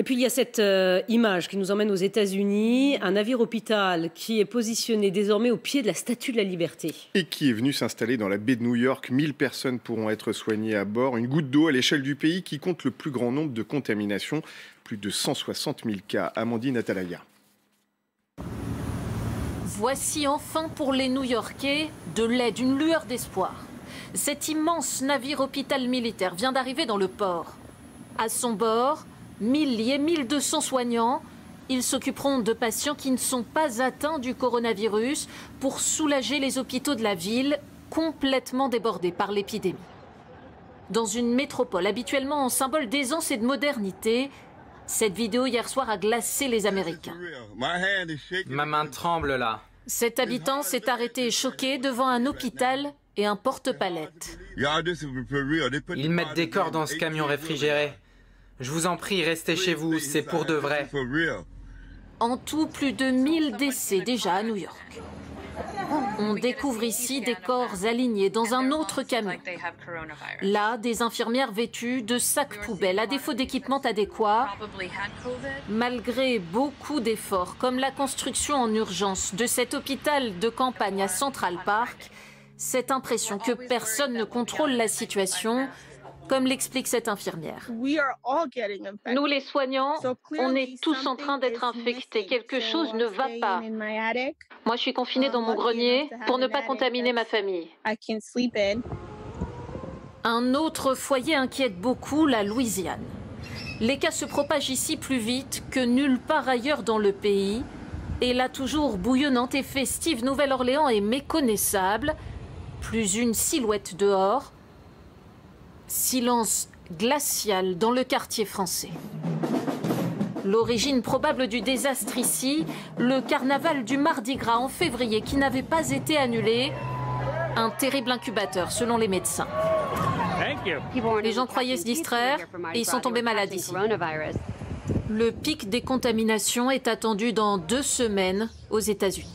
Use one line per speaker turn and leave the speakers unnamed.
Et puis il y a cette image qui nous emmène aux États-Unis, un navire-hôpital qui est positionné désormais au pied de la Statue de la Liberté.
Et qui est venu s'installer dans la baie de New York. 1000 personnes pourront être soignées à bord. Une goutte d'eau à l'échelle du pays qui compte le plus grand nombre de contaminations. Plus de 160 000 cas. Amandine Atalaya.
Voici enfin pour les New-Yorkais de l'aide, une lueur d'espoir. Cet immense navire-hôpital militaire vient d'arriver dans le port. À son bord, 1000 liés, 1200 soignants. Ils s'occuperont de patients qui ne sont pas atteints du coronavirus pour soulager les hôpitaux de la ville, complètement débordés par l'épidémie. Dans une métropole habituellement symbole d'aisance et de modernité, cette vidéo hier soir a glacé les Américains.
Ma main tremble là.
Cet habitant s'est arrêté choqué devant un hôpital et un porte-palettes.
Ils mettent des corps dans ce camion réfrigéré. Je vous en prie, restez chez vous, c'est pour de vrai.
En tout, plus de 1000 décès déjà à New York. On découvre ici des corps alignés dans un autre camion. Là, des infirmières vêtues de sacs poubelles à défaut d'équipement adéquat. Malgré beaucoup d'efforts, comme la construction en urgence de cet hôpital de campagne à Central Park, cette impression que personne ne contrôle la situation, comme l'explique cette infirmière. Nous, les soignants, on est tous en train d'être infectés. Quelque chose ne va pas. Moi, je suis confinée dans mon grenier pour ne pas contaminer ma famille. Un autre foyer inquiète beaucoup, la Louisiane. Les cas se propagent ici plus vite que nulle part ailleurs dans le pays. Et la toujours bouillonnante et festive Nouvelle-Orléans est méconnaissable. Plus une silhouette dehors. Silence glacial dans le quartier français. L'origine probable du désastre ici, le carnaval du Mardi Gras en février qui n'avait pas été annulé. Un terrible incubateur selon les médecins. Les gens croyaient se distraire et ils sont tombés malades ici. Le pic des contaminations est attendu dans 2 semaines aux États-Unis.